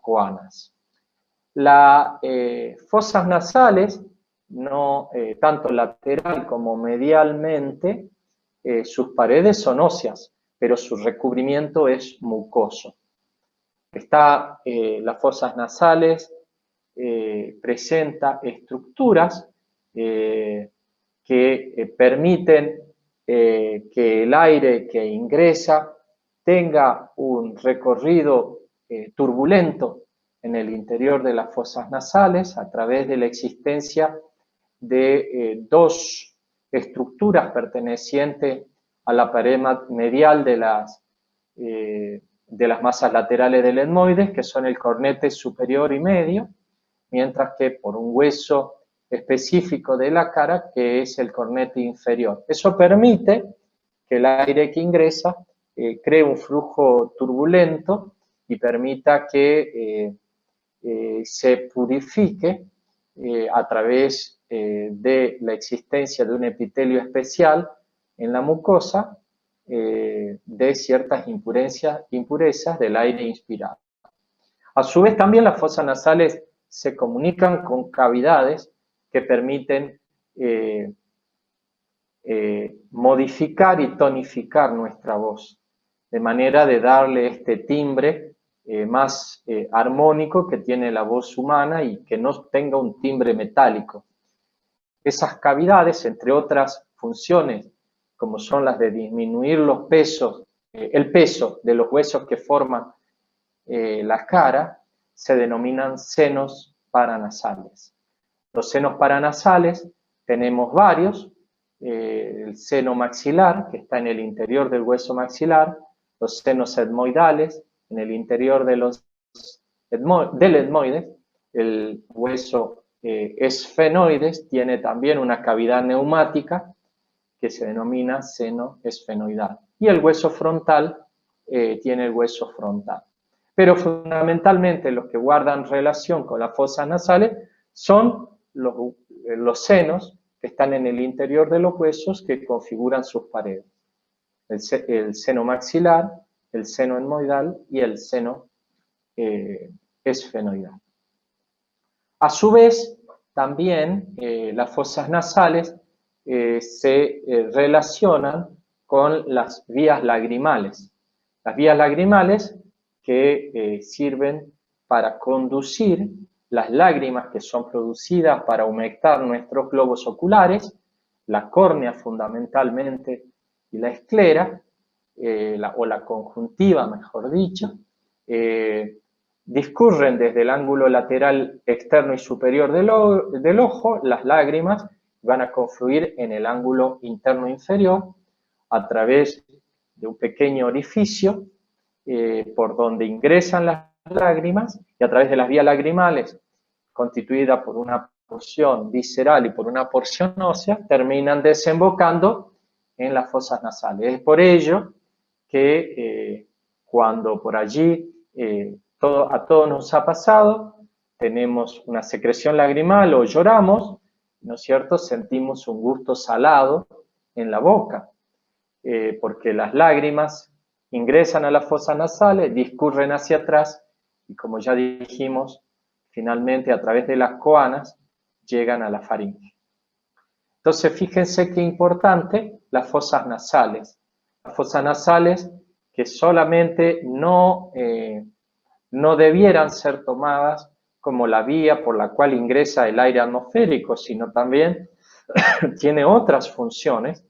coanas. Las fosas nasales, tanto lateral como medialmente, sus paredes son óseas, pero su recubrimiento es mucoso. Las fosas nasales presenta estructuras que permiten que el aire que ingresa tenga un recorrido turbulento en el interior de las fosas nasales a través de la existencia de dos estructuras pertenecientes a la pared medial de las masas laterales del etmoides, que son el cornete superior y medio, mientras que por un hueso específico de la cara, que es el cornete inferior. Eso permite que el aire que ingresa cree un flujo turbulento y permita que se purifique a través de la existencia de un epitelio especial en la mucosa de ciertas impurezas del aire inspirado. A su vez, también las fosas nasales se comunican con cavidades que permiten modificar y tonificar nuestra voz, de manera de darle este timbre más armónico que tiene la voz humana y que no tenga un timbre metálico. Esas cavidades, entre otras funciones, como son las de disminuir los pesos, el peso de los huesos que forman la cara, se denominan senos paranasales. Los senos paranasales tenemos varios, el seno maxilar, que está en el interior del hueso maxilar, los senos etmoidales, en el interior del etmoides, el hueso esfenoides tiene también una cavidad neumática que se denomina seno esfenoidal. Y el hueso frontal tiene el hueso frontal. Pero fundamentalmente los que guardan relación con las fosas nasales son los senos que están en el interior de los huesos que configuran sus paredes. El seno maxilar, el seno etmoidal y el seno esfenoidal. A su vez, también las fosas nasales se relacionan con las vías lagrimales. Las vías lagrimales que sirven para conducir las lágrimas que son producidas para humectar nuestros globos oculares, la córnea fundamentalmente y la esclera, o la conjuntiva, mejor dicho, discurren desde el ángulo lateral externo y superior del ojo, las lágrimas van a confluir en el ángulo interno inferior a través de un pequeño orificio por donde ingresan las lágrimas y a través de las vías lagrimales constituida por una porción visceral y por una porción ósea, terminan desembocando en las fosas nasales. Es por ello que cuando por allí a todos nos ha pasado, tenemos una secreción lagrimal o lloramos, ¿no es cierto?, sentimos un gusto salado en la boca, porque las lágrimas ingresan a las fosas nasales, discurren hacia atrás y, como ya dijimos, finalmente a través de las coanas llegan a la faringe. Entonces, fíjense qué importante las fosas nasales. Las fosas nasales que solamente no debieran ser tomadas como la vía por la cual ingresa el aire atmosférico, sino también tiene otras funciones,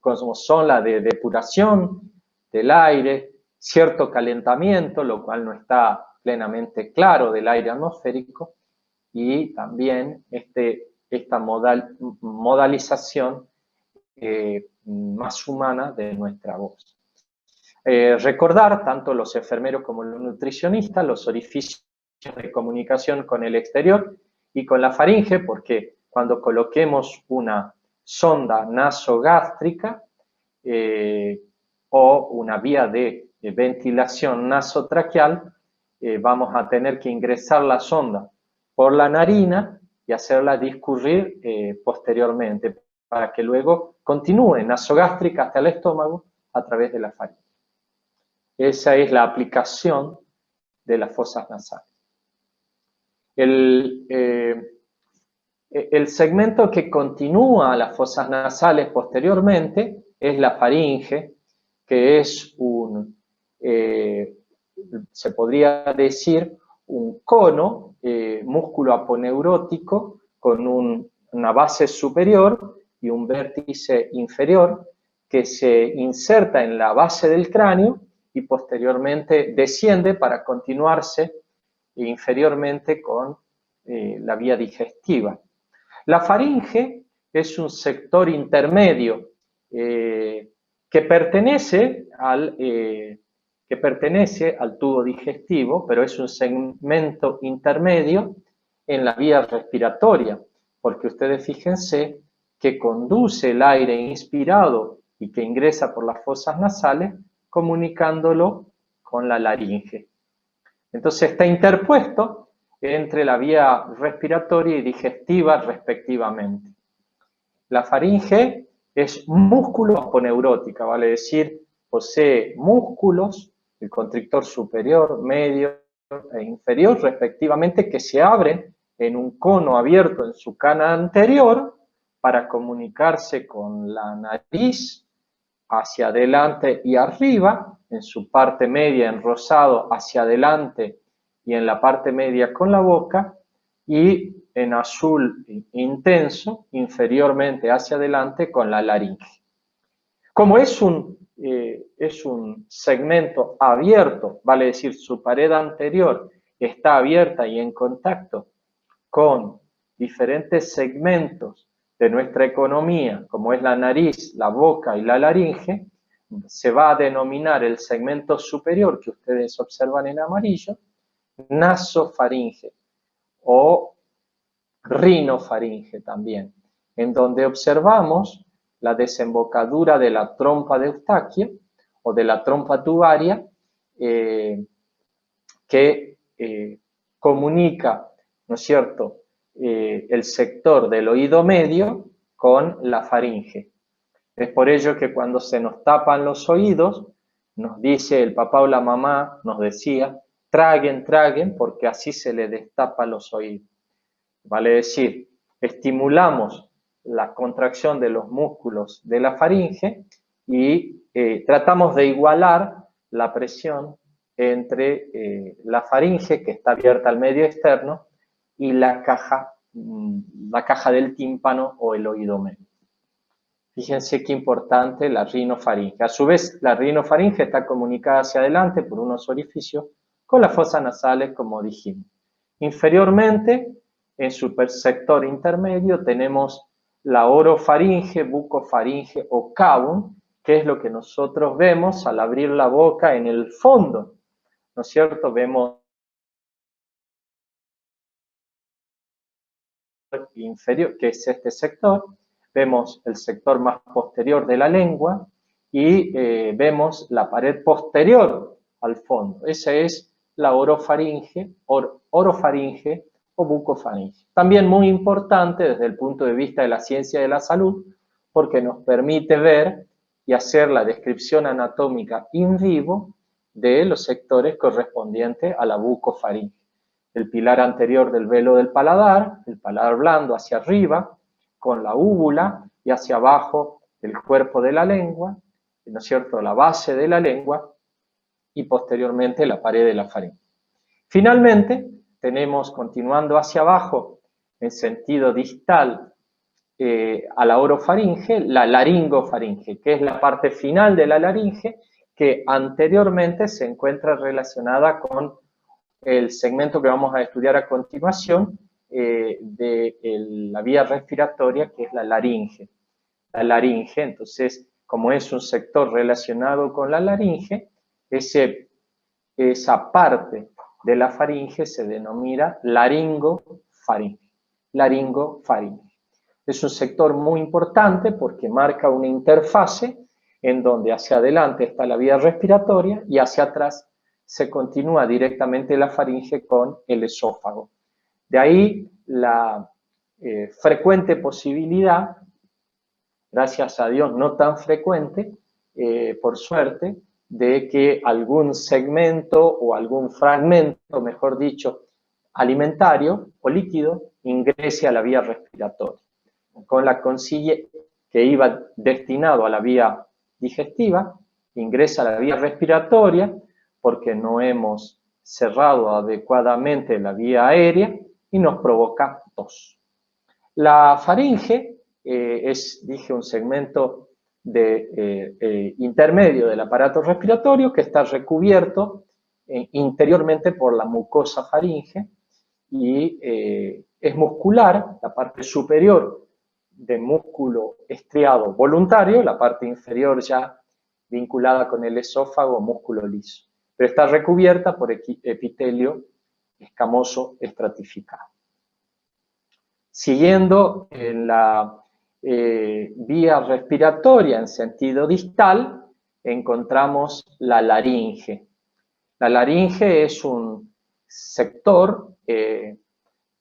como son la de depuración del aire, cierto calentamiento, lo cual no está plenamente claro del aire atmosférico, y también esta modalización más humana de nuestra voz. Recordar, tanto los enfermeros como los nutricionistas, los orificios de comunicación con el exterior y con la faringe, porque cuando coloquemos una sonda nasogástrica o una vía de ventilación nasotraqueal, vamos a tener que ingresar la sonda por la narina y hacerla discurrir posteriormente para que luego continúe nasogástrica hasta el estómago a través de la faringe. Esa es la aplicación de las fosas nasales. El segmento que continúa las fosas nasales posteriormente es la faringe, que es se podría decir, un cono músculo aponeurótico con una base superior y un vértice inferior que se inserta en la base del cráneo y posteriormente desciende para continuarse inferiormente con la vía digestiva. La faringe es un sector intermedio que pertenece al tubo digestivo, pero es un segmento intermedio en la vía respiratoria, porque ustedes fíjense que conduce el aire inspirado y que ingresa por las fosas nasales, comunicándolo con la laringe. Entonces está interpuesto entre la vía respiratoria y digestiva respectivamente. La faringe es músculo aponeurótica, vale decir, posee músculos, el constrictor superior, medio e inferior respectivamente, que se abren en un cono abierto en su cana anterior para comunicarse con la nariz hacia adelante y arriba, en su parte media en rosado hacia adelante y en la parte media con la boca, y en azul intenso inferiormente hacia adelante con la laringe. Como es un segmento abierto, vale decir, su pared anterior está abierta y en contacto con diferentes segmentos de nuestra economía, como es la nariz, la boca y la laringe, se va a denominar el segmento superior que ustedes observan en amarillo, nasofaringe o rinofaringe también, en donde observamos la desembocadura de la trompa de Eustaquio o de la trompa tubaria que comunica, ¿no es cierto?, el sector del oído medio con la faringe. Es por ello que cuando se nos tapan los oídos, nos dice el papá o la mamá, nos decía, traguen, traguen, porque así se le destapa los oídos. Vale decir, estimulamos la contracción de los músculos de la faringe y tratamos de igualar la presión entre la faringe, que está abierta al medio externo, y la caja del tímpano o el oído medio. Fíjense qué importante la rinofaringe. A su vez, la rinofaringe está comunicada hacia adelante por unos orificios con las fosas nasales, como dijimos. Inferiormente, en su sector intermedio, tenemos la orofaringe, bucofaringe o cavum, que es lo que nosotros vemos al abrir la boca en el fondo, ¿no es cierto? Vemos inferior, que es este sector, vemos el sector más posterior de la lengua y vemos la pared posterior al fondo. Esa es la orofaringe o bucofaringe. También muy importante desde el punto de vista de la ciencia de la salud, porque nos permite ver y hacer la descripción anatómica in vivo de los sectores correspondientes a la bucofaringe. El pilar anterior del velo del paladar, el paladar blando hacia arriba, con la úvula, y hacia abajo el cuerpo de la lengua, ¿no es cierto?, la base de la lengua, y posteriormente la pared de la faringe. Finalmente, tenemos, continuando hacia abajo, en sentido distal, a la orofaringe, la laringofaringe, que es la parte final de la laringe, que anteriormente se encuentra relacionada con el segmento que vamos a estudiar a continuación de la vía respiratoria, que es la laringe. La laringe, entonces, como es un sector relacionado con la laringe, esa parte de la faringe se denomina laringofaringe. Laringofaringe. Es un sector muy importante porque marca una interfase en donde hacia adelante está la vía respiratoria y hacia atrás se continúa directamente la faringe con el esófago. De ahí la frecuente posibilidad, gracias a Dios no tan frecuente, por suerte, de que algún segmento o algún fragmento, mejor dicho, alimentario o líquido ingrese a la vía respiratoria, con la consigue que iba destinado a la vía digestiva, ingresa a la vía respiratoria porque no hemos cerrado adecuadamente la vía aérea y nos provoca tos. La faringe dije, un segmento intermedio del aparato respiratorio que está recubierto interiormente por la mucosa faringe y es muscular, la parte superior de músculo estriado voluntario, la parte inferior ya vinculada con el esófago, músculo liso, pero está recubierta por epitelio escamoso estratificado. Siguiendo en la vía respiratoria en sentido distal, encontramos la laringe. La laringe es un sector que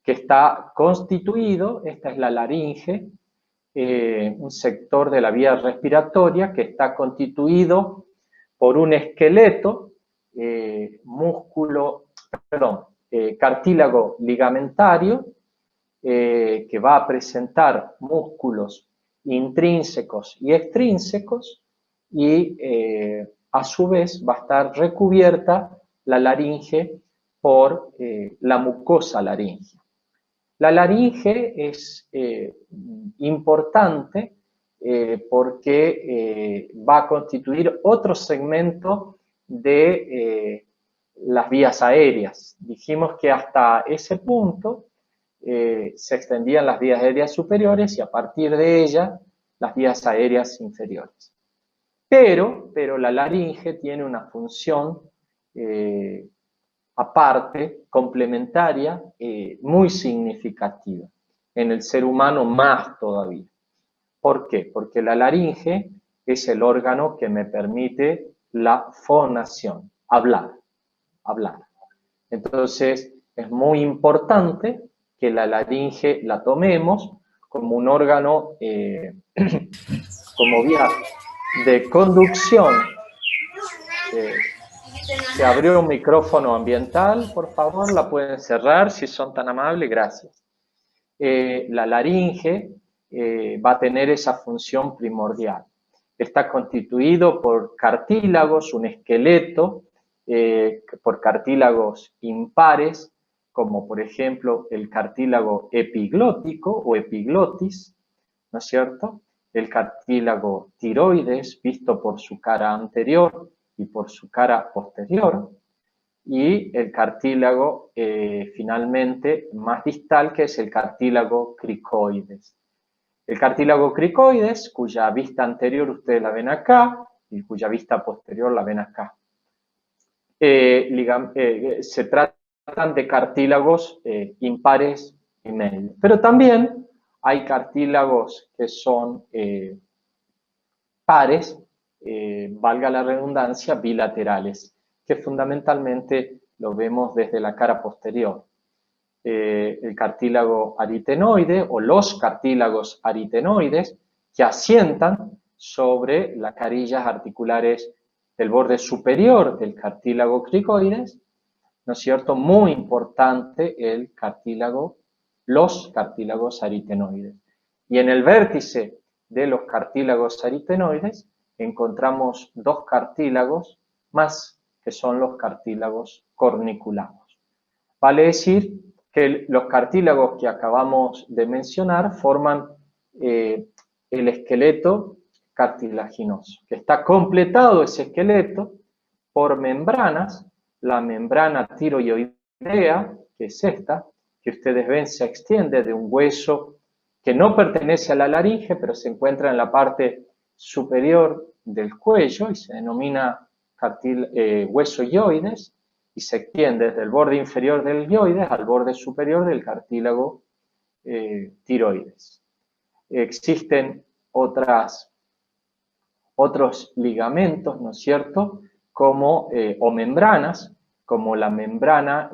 está constituido, esta es la laringe, un sector de la vía respiratoria que está constituido por un esqueleto, cartílago ligamentario, que va a presentar músculos intrínsecos y extrínsecos y a su vez va a estar recubierta la laringe por la mucosa laringea. La laringe es importante porque va a constituir otro segmento de las vías aéreas. Dijimos que hasta ese punto se extendían las vías aéreas superiores y a partir de ella las vías aéreas inferiores. Pero la laringe tiene una función aparte, complementaria, muy significativa. En el ser humano más todavía. ¿Por qué? Porque la laringe es el órgano que me permite la fonación, hablar. Entonces, es muy importante que la laringe la tomemos como un órgano, como vía de conducción. Se abrió un micrófono ambiental, por favor, la pueden cerrar si son tan amables, gracias. La laringe va a tener esa función primordial. Está constituido por cartílagos, un esqueleto, por cartílagos impares, como por ejemplo el cartílago epiglótico o epiglotis, ¿no es cierto? El cartílago tiroides, visto por su cara anterior y por su cara posterior, y el cartílago finalmente más distal, que es el cartílago cricoides. El cartílago cricoides, cuya vista anterior ustedes la ven acá y cuya vista posterior la ven acá. Se tratan de cartílagos impares y medios. Pero también hay cartílagos que son pares, valga la redundancia, bilaterales, que fundamentalmente lo vemos desde la cara posterior. El cartílago aritenoide o los cartílagos aritenoides que asientan sobre las carillas articulares del borde superior del cartílago cricoides, ¿no es cierto? Muy importante los cartílagos aritenoides. Y en el vértice de los cartílagos aritenoides encontramos dos cartílagos más, que son los cartílagos corniculados. Vale decir que los cartílagos que acabamos de mencionar forman el esqueleto cartilaginoso, que está completado ese esqueleto por membranas, la membrana tiroidea, que es esta, que ustedes ven se extiende de un hueso que no pertenece a la laringe, pero se encuentra en la parte superior del cuello y se denomina hueso yoides, y se extiende desde el borde inferior del yoides al borde superior del cartílago tiroides. Existen otros ligamentos, ¿no es cierto?, o membranas, como la membrana